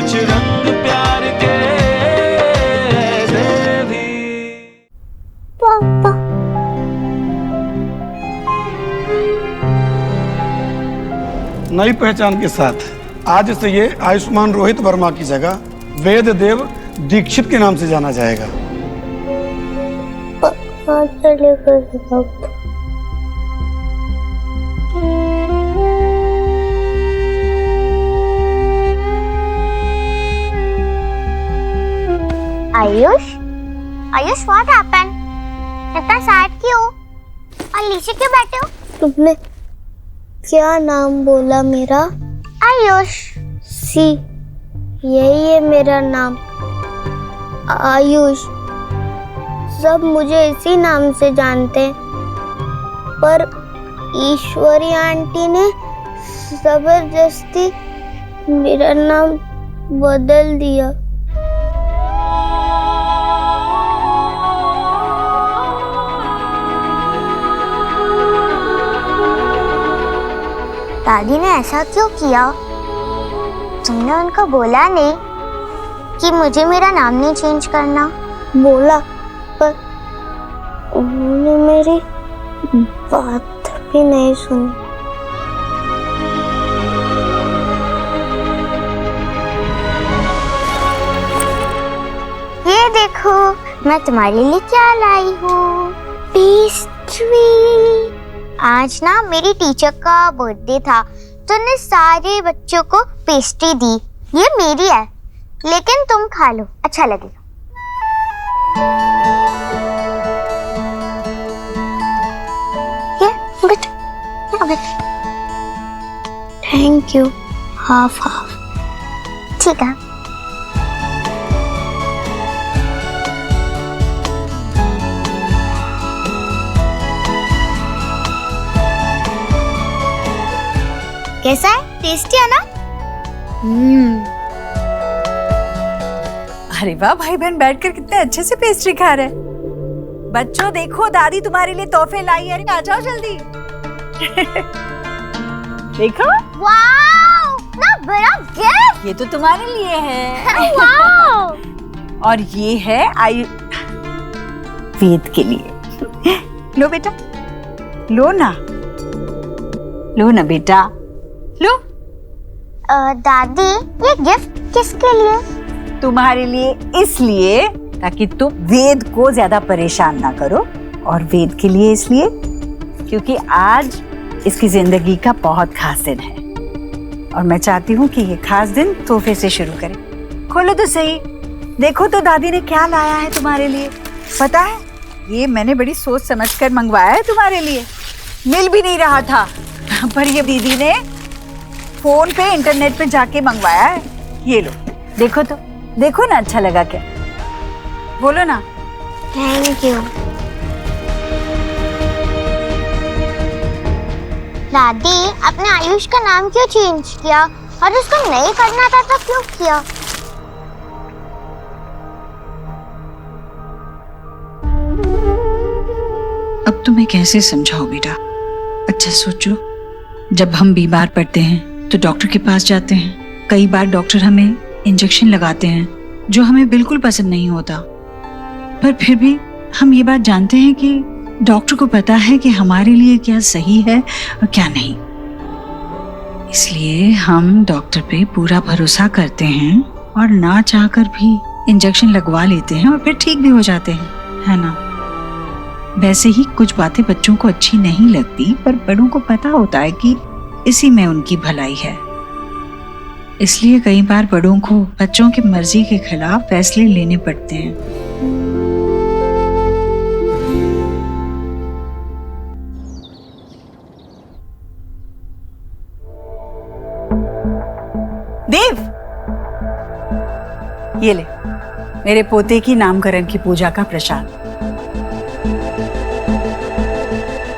कुछ रंग प्यार के ऐसे भी। पापा नई पहचान के साथ आज से ये आयुष्मान रोहित वर्मा की जगह वेद देव दीक्षित के नाम से जाना जाएगा। Ayush what happened? इतना सैड क्यों? और नीचे क्यों बैठे हो? तुमने क्या नाम बोला मेरा? आयुष। सी, यही है मेरा नाम, आयुष। सब मुझे इसी नाम से जानते हैं, पर ईश्वरी आंटी ने जबरदस्ती मेरा नाम बदल दिया। दादी ने ऐसा क्यों किया? तुमने उनको बोला नहीं कि मुझे मेरा नाम नहीं चेंज करना? बोला, पर उन्होंने मेरी बात भी नहीं सुनी। ये देखो, मैं तुम्हारे लिए क्या लाई हूँ, पेस्ट्री। आज ना मेरी टीचर का बर्थडे था, तो उन्होंने सारे बच्चों को पेस्ट्री दी। ये मेरी है, लेकिन तुम खा लो, अच्छा लगेगा। Thank you. हाफ हाफ, ठीक है। कैसा है? टेस्टी है ना? अरे वाह, भाई बहन बैठकर कितने अच्छे से पेस्ट्री खा रहे हैं। बच्चों देखो, दादी तुम्हारे लिए तोहफे लाई है, आ जाओ जल्दी। देखो, वाओ, ना बड़ा गिफ्ट। ये तो तुम्हारे लिए है। वाओ। और ये है वेद के लिए। लो बेटा, लो ना, लो ना बेटा, लो। दादी, ये गिफ्ट किसके लिए? तुम्हारे लिए, इसलिए ताकि तुम वेद को ज्यादा परेशान ना करो, और वेद के लिए इसलिए क्योंकि आज इसकी जिंदगी का बहुत खास दिन है, और मैं चाहती हूँ कि ये खास दिन तोहफे से शुरू करें। खोलो तो सही, देखो तो दादी ने क्या लाया है तुम्हारे लिए। पता है, ये मैंने बड़ी सोच समझकर मंगवाया है तुम्हारे लिए। मिल भी नहीं रहा था, पर ये दीदी ने फोन पे इंटरनेट पे जाके मंगवाया है। ये लो, देखो तो, देखो ना, अच्छा लगा क्या? बोलो ना। Thank you. दादी, आपने आयुष का नाम क्यों चेंज किया? और उसको नहीं करना था तो क्यों किया? अब तुम्हें कैसे समझाओ बेटा? अच्छा सोचो, जब हम बीमार पड़ते हैं तो डॉक्टर के पास जाते हैं। कई बार डॉक्टर हमें इंजेक्शन लगाते हैं जो हमें बिल्कुल पसंद नहीं होता, पर फिर भी हम ये बात जानते हैं कि डॉक्टर को पता है कि हमारे लिए क्या सही है और क्या नहीं। इसलिए हम डॉक्टर पे पूरा भरोसा करते हैं और ना चाहकर भी इंजेक्शन लगवा लेते हैं और फिर ठीक भी हो जाते हैं, है ना? वैसे ही कुछ बातें बच्चों को अच्छी नहीं लगती, पर बड़ों को पता होता है कि इसी में उनकी भलाई है। इसलिए कई बार बड़ों को बच्चों की मर्जी के खिलाफ फैसले लेने पड़ते हैं। देव, ये ले मेरे पोते की नामकरण की पूजा का प्रसाद।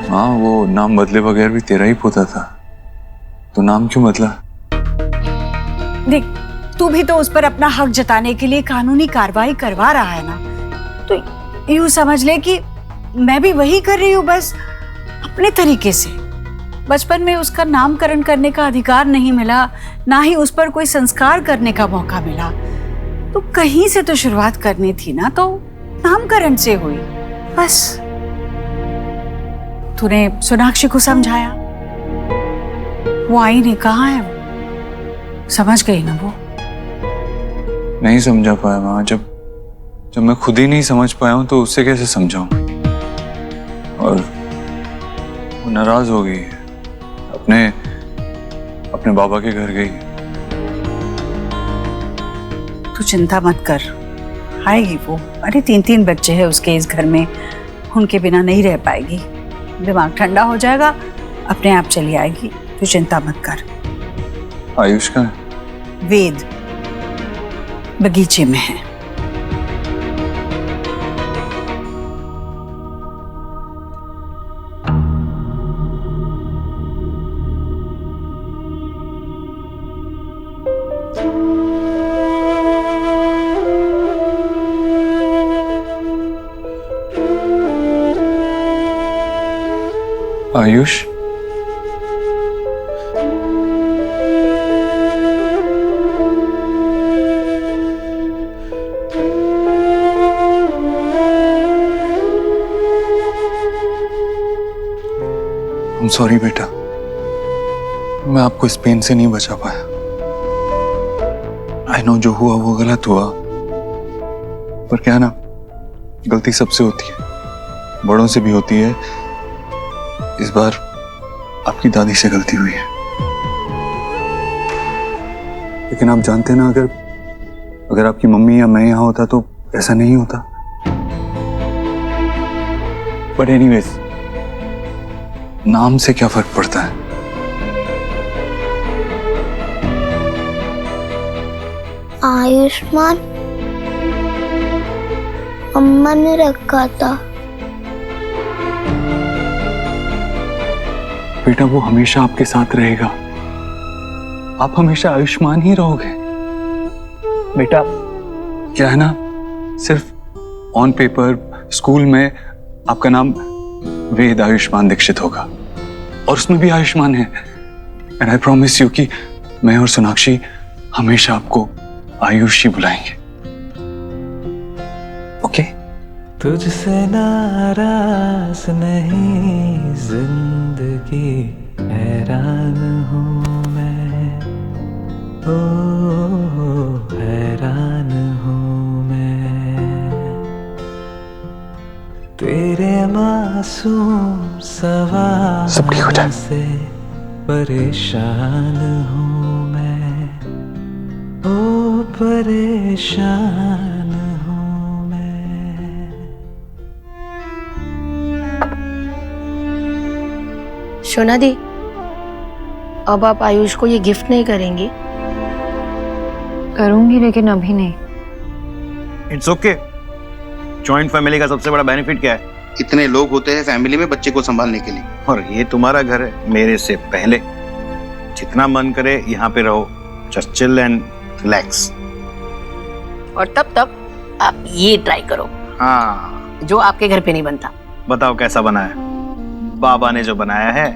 हाँ, वो नाम बदले बगैर भी तेरा ही पोता था, तो नाम क्यों बदला? देख, तू भी तो उस पर अपना हक जताने के लिए कानूनी कार्रवाई करवा रहा है ना, तो यूं समझ ले कि मैं भी वही कर रही हूँ, बस अपने तरीके से। बचपन में उसका नामकरण करने का अधिकार नहीं मिला, ना ही उस पर कोई संस्कार करने का मौका मिला। तो कहीं से तो शुरुआत करनी थी ना, तो नामकरण से हुई। बस तूने सोनाक्षी को समझाया, वो आई नहीं, कहाँ है वो? समझ गई ना वो? नहीं समझा पाया माँ। जब मैं खुद ही नहीं समझ पाया हूं तो उससे कैसे समझाऊं? और वो नाराज हो गई है, अपने बाबा के घर गई। तू चिंता मत कर, आएगी वो। अरे 3 बच्चे हैं उसके इस घर में, उनके बिना नहीं रह पाएगी। दिमाग ठंडा हो जाएगा, अपने आप चली आएगी। तू चिंता मत कर। आयुष का वेद बगीचे में है। आयुष, I'm sorry बेटा, मैं आपको इस पेन से नहीं बचा पाया। I know जो हुआ वो गलत हुआ, पर क्या ना, गलती सबसे होती है, बड़ों से भी होती है। इस बार आपकी दादी से गलती हुई है, लेकिन आप जानते हैं ना, अगर आपकी मम्मी या मैं यहां होता तो ऐसा नहीं होता। बट एनीवेज, नाम से क्या फर्क पड़ता है? आयुष्मान अम्मा ने रखा था। बेटा वो हमेशा आपके साथ रहेगा, आप हमेशा आयुष्मान ही रहोगे। बेटा क्या है ना, सिर्फ ऑन पेपर स्कूल में आपका नाम वेद आयुष्मान दीक्षित होगा, और उसमें भी आयुष्मान है। एंड आई प्रॉमिस यू कि मैं और सोनाक्षी हमेशा आपको आयुष ही बुलाएंगे। ओके? तुझसे नाराज नहीं जिंदगी, हैरान हूँ मैं, ओ हैरान हूँ मैं, तेरे मासूम सवाल से परेशान हूँ मैं, ओ परेशान हूँ मैं। शोना दी, अब आप आयुष को ये गिफ्ट नहीं करेंगी? करूंगी, लेकिन अभी नहीं। It's okay. जॉइंट फैमिली का सबसे बड़ा बेनिफिट क्या है? इतने लोग होते हैं फैमिली में बच्चे को संभालने के लिए। और ये तुम्हारा घर है, मेरे से पहले। जितना मन करे यहाँ पे रहो, जस्ट चिल एंड रिलैक्स। और तब तक आप ये ट्राई करो, हाँ, जो आपके घर पे नहीं बनता। बताओ कैसा बना है? बाबा ने जो बनाया है।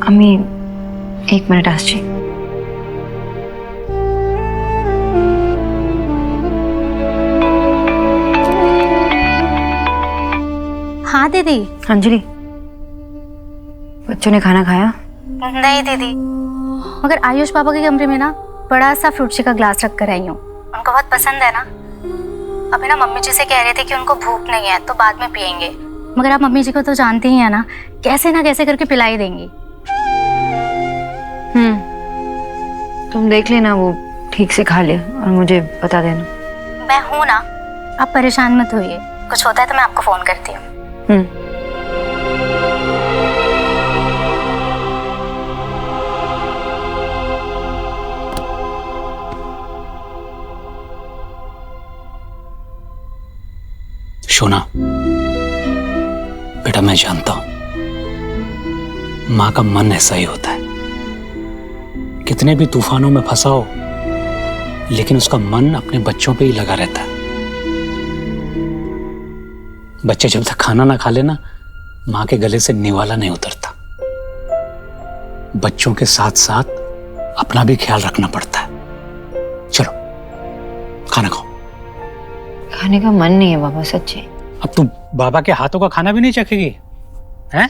अम्मी 1 मिनट आस जी। हाँ दीदी। अंजलि, बच्चों ने खाना खाया? नहीं दीदी, मगर आयुष पापा के कमरे में ना बड़ा सा फ्रूट का ग्लास रख कर आई हूँ। उनको बहुत पसंद है ना। अभी ना मम्मी जी से कह रहे थे कि उनको भूख नहीं है तो बाद में पियेंगे, मगर आप मम्मी जी को तो जानते ही है ना कैसे करके पिलाई देंगी। तुम देख लेना, वो ठीक से खा ले और मुझे बता देना। मैं हूँ ना, आप परेशान मत होइए। कुछ होता है तो मैं आपको फोन करती हूँ। शोना बेटा, मैं जानता हूं मां का मन ऐसा ही होता है। कितने भी तूफानों में फंसा हो, लेकिन उसका मन अपने बच्चों पे ही लगा रहता है। बच्चे जब तक खाना ना खा लेना, माँ के गले से निवाला नहीं उतरता। बच्चों के साथ साथ अपना भी ख्याल रखना पड़ता है। चलो खाना खाओ। खाने का मन नहीं है बाबा, सच्ची। अब तू बाबा के हाथों का खाना भी नहीं चखेगी हैं?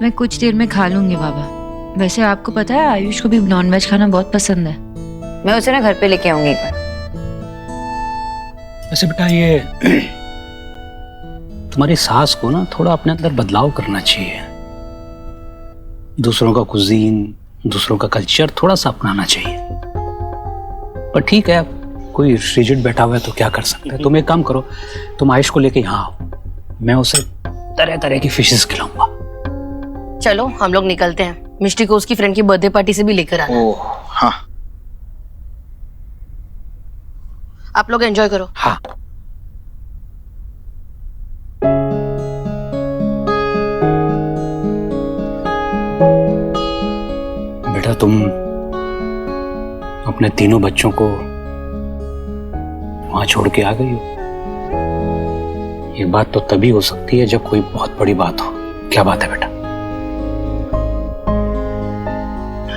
मैं कुछ देर में खा लूंगी बाबा। वैसे आपको पता है आयुष को भी नॉनवेज खाना बहुत पसंद है। मैं उसे ना घर पे लेके आऊंगी एक बार। वैसे बेटा ये तुम्हारी सास को ना थोड़ा अपने अंदर बदलाव करना चाहिए। दूसरों का कुजीन, दूसरों का कल्चर थोड़ा सा अपनाना चाहिए। पर ठीक है, कोई रिजिड बैठा हुआ है तो क्या कर सकते हैं। तुम एक काम करो, तुम आयुष को लेके यहाँ आओ, मैं उसे तरह तरह की फिशेस खिलाऊंगा। चलो हम लोग निकलते हैं। मिष्टी को उसकी फ्रेंड की बर्थडे पार्टी से भी लेकर आना। ओह हाँ। आप लोग एंजॉय करो। हाँ। बेटा तुम अपने तीनों बच्चों को वहां छोड़ के आ गई हो। ये बात तो तभी हो सकती है जब कोई बहुत बड़ी बात हो। क्या बात है बेटा?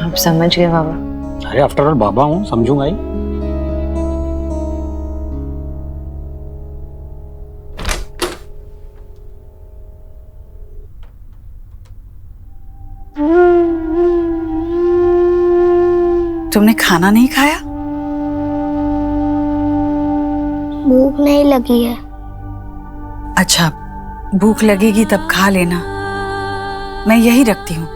आप समझ गए बाबा? अरे आफ्टर ऑल बाबा हूं, समझूंगा ही। तुमने खाना नहीं खाया? भूख नहीं लगी है। अच्छा, भूख लगेगी तब खा लेना, मैं यही रखती हूँ।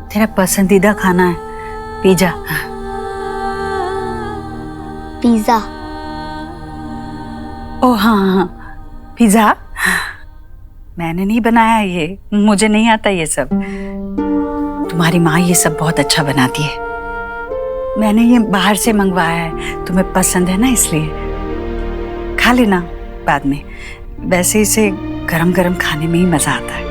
तेरा पसंदीदा खाना है पिज्जा। पिज्जा? ओ हाँ, पिज्जा मैंने नहीं बनाया, ये मुझे नहीं आता ये सब। तुम्हारी माँ ये सब बहुत अच्छा बनाती है। मैंने ये बाहर से मंगवाया है, तुम्हें पसंद है ना इसलिए। खा लेना बाद में। वैसे इसे गरम गरम खाने में ही मजा आता है।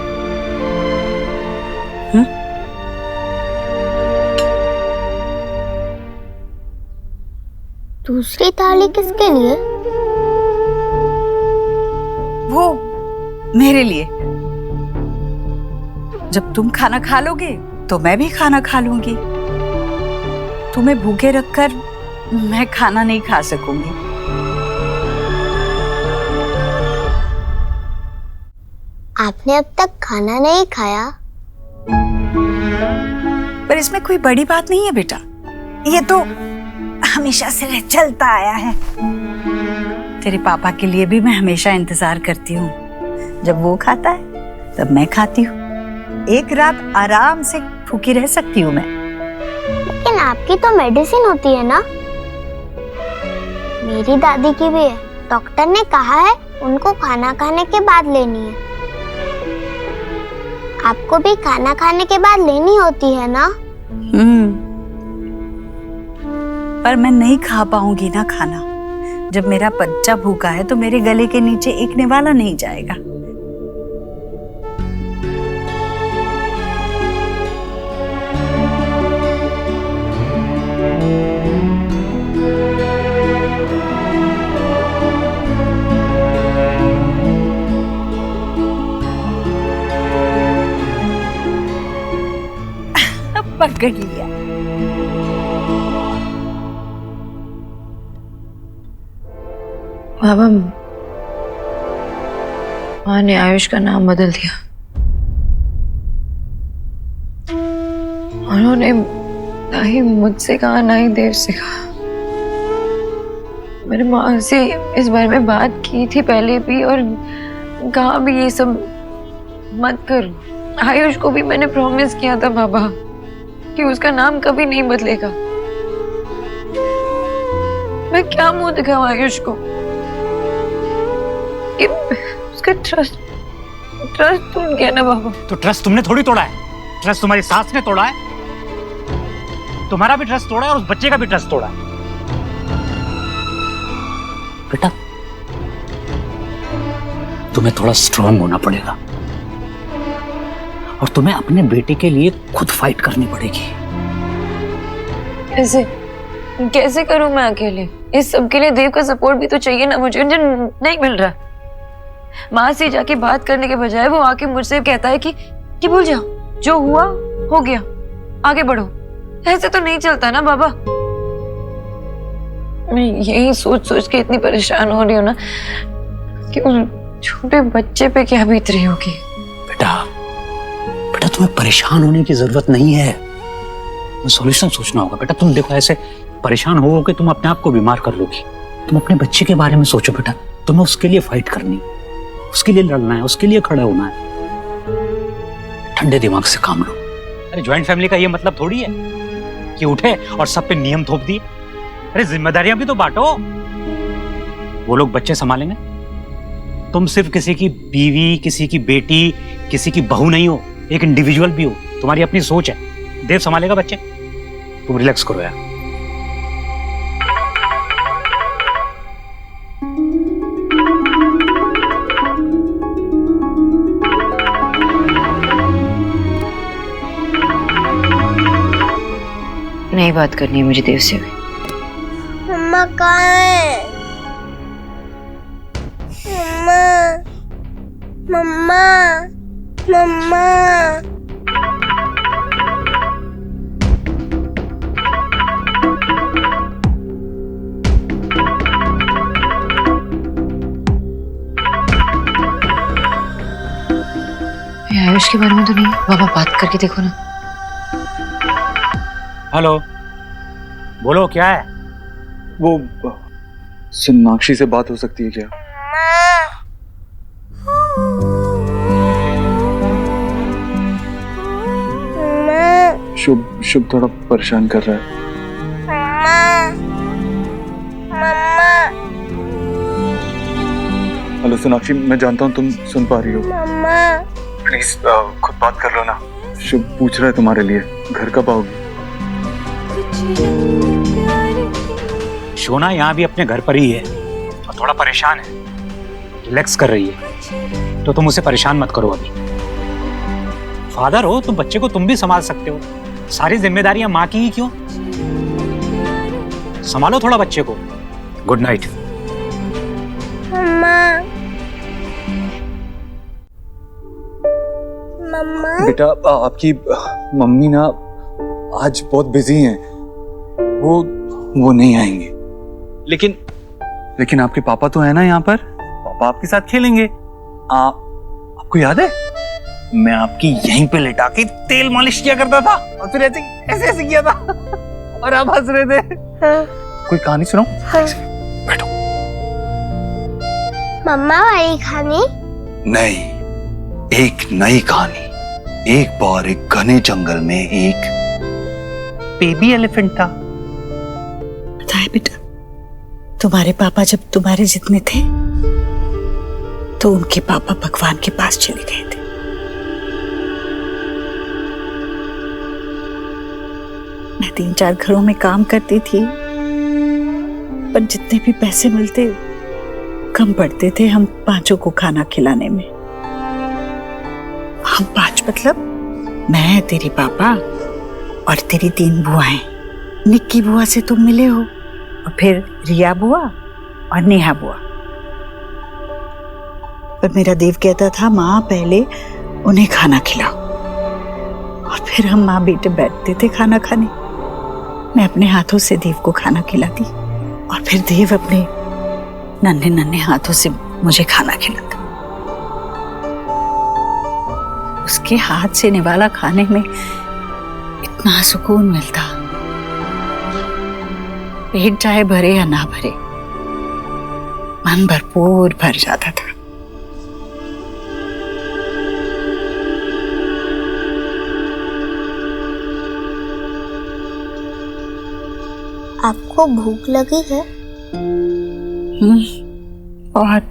दूसरी थाली किसके लिए? वो मेरे लिए। जब तुम खाना खा लोगे तो मैं भी खाना खा लूंगी। तुम्हें भूखे रखकर मैं खाना नहीं खा सकूंगी। आपने अब तक खाना नहीं खाया? पर इसमें कोई बड़ी बात नहीं है बेटा, ये तो हमेशा से चलता आया है। तेरे पापा के लिए भी मैं हमेशा इंतजार करती हूँ। जब वो खाता है तब मैं खाती हूँ। एक रात आराम से भूखी रह सकती हूँ मैं। लेकिन आपकी तो मेडिसिन होती है ना? मेरी दादी की भी है। डॉक्टर ने कहा है उनको खाना खाने के बाद लेनी है। आपको भी खाना खाने के बाद लेनी होती है ना? पर मैं नहीं खा पाऊंगी ना खाना। जब मेरा बच्चा भूखा है तो मेरे गले के नीचे एक निवाला नहीं जाएगा। पकड़ लिया। बाबा, माँ ने आयुष का नाम बदल दिया। उन्होंने ना ही मुझसे कहा ना ही देव से कहा। मेरी माँ से इस बारे में बात की थी पहले भी और कहा भी ये सब मत करो। आयुष को भी मैंने प्रॉमिस किया था बाबा कि उसका नाम कभी नहीं बदलेगा। मैं क्या मुंह दिखाऊं आयुष को कि उसका ट्रस्ट टूट गया ना बाबा। तो ट्रस्ट तुमने थोड़ी तोड़ा है, ट्रस्ट तुम्हारी सास ने तोड़ा है। तुम्हारा भी ट्रस्ट तोड़ा है और उस बच्चे का भी ट्रस्ट तोड़ा है। बेटा तुम्हें थोड़ा स्ट्रांग होना पड़ेगा और तुम्हें अपने बेटे के लिए खुद फाइट करनी पड़ेगी। कैसे? कैसे करूं मैं अकेले? इस सब के लिए देव का सपोर्ट भी तो चाहिए ना मुझे, जो नहीं मिल रहा। माँ से जाके बात करने के बजाय वो आके मुझसे कहता है कि भूल जाओ, जो हुआ हो गया, आगे बढ़ो। ऐसे तो नहीं चलता ना बाबा। मैं यही सोच सोच के इतनी परेशान हो रही हूँ ना कि उस छोटे बच्चे पे क्या बीत रही होगी। बेटा तुम्हें परेशान होने की जरूरत नहीं है, सॉल्यूशन सोचना होगा। बेटा तुम देखो, ऐसे परेशान होगे तुम अपने आप को बीमार कर लोगी। तुम अपने बच्चे के बारे में सोचो बेटा, तुम्हें उसके लिए फाइट करनी, उसके लिए लड़ना है, उसके लिए खड़ा होना है। ठंडे दिमाग से काम लो। अरे ज्वाइंट फैमिली का ये मतलब थोड़ी है कि उठे और सब पे नियम थोप दिए। अरे जिम्मेदारियां भी तो बांटो। वो लोग बच्चे संभालेंगे, तुम सिर्फ किसी की बीवी, किसी की बेटी, किसी की बहू नहीं हो, एक इंडिविजुअल भी हो। तुम्हारी अपनी सोच है, देव संभालेगा बच्चे। तुम रिलैक्स करो यार। नहीं बात करनी है मुझे देव से भी। मम्मा कहाँ है? मम्मा मम्मा आयुष के बारे में तो नहीं, बाबा बात करके देखो ना। हेलो, बोलो क्या है? वो सोनाक्षी से बात हो सकती है क्या? शुभ थोड़ा परेशान कर रहा है। हेलो सोनाक्षी, मैं जानता हूँ तुम सुन पा रही हो। प्लीज खुद बात कर लो ना। शुभ पूछ रहा है तुम्हारे लिए, घर कब आओगी? शोना यहाँ भी अपने घर पर ही है और थोड़ा परेशान है, रिलैक्स कर रही है, तो तुम उसे परेशान मत करो। अभी फादर हो तुम, बच्चे को तुम भी संभाल सकते हो। सारी जिम्मेदारियां माँ की ही क्यों? संभालो थोड़ा बच्चे को। Good night. मम्मा बेटा आपकी मम्मी ना आज बहुत बिजी हैं, वो नहीं आएंगे। लेकिन आपके पापा तो है ना यहाँ पर, पापा आपके साथ खेलेंगे। आपको याद है मैं आपकी यहीं पे लेटा के तेल मालिश किया करता था और फिर ऐसे किया था और आप हंस रहे थे। कोई कहानी सुनाओ? बैठो। मम्मा वाली कहानी? नहीं, एक नई कहानी। एक बार एक घने जंगल में एक बेबी एलिफेंट था। पता है बेटा, तुम्हारे पापा जब तुम्हारे जितने थे तो उनके पापा भगवान के पास चले गए थे। मैं 3-4 घरों में काम करती थी, पर जितने भी पैसे मिलते कम पड़ते थे हम 5 को खाना खिलाने में। हम 5 मतलब मैं, तेरे पापा और तेरी 3 बुआएं। निक्की बुआ से तुम मिले हो, और फिर रिया बुआ और नेहा बुआ। पर मेरा देव कहता था माँ पहले उन्हें खाना खिलाओ, और फिर हम माँ बेटे बैठते थे खाना खाने। मैं अपने हाथों से देव को खाना खिलाती और फिर देव अपने नन्हे नन्हे हाथों से मुझे खाना खिलाता। उसके हाथ से निवाला खाने में इतना सुकून मिलता, पेट चाहे भरे या ना भरे, मन भरपूर भर जाता था। आपको भूख लगी है? बहुत।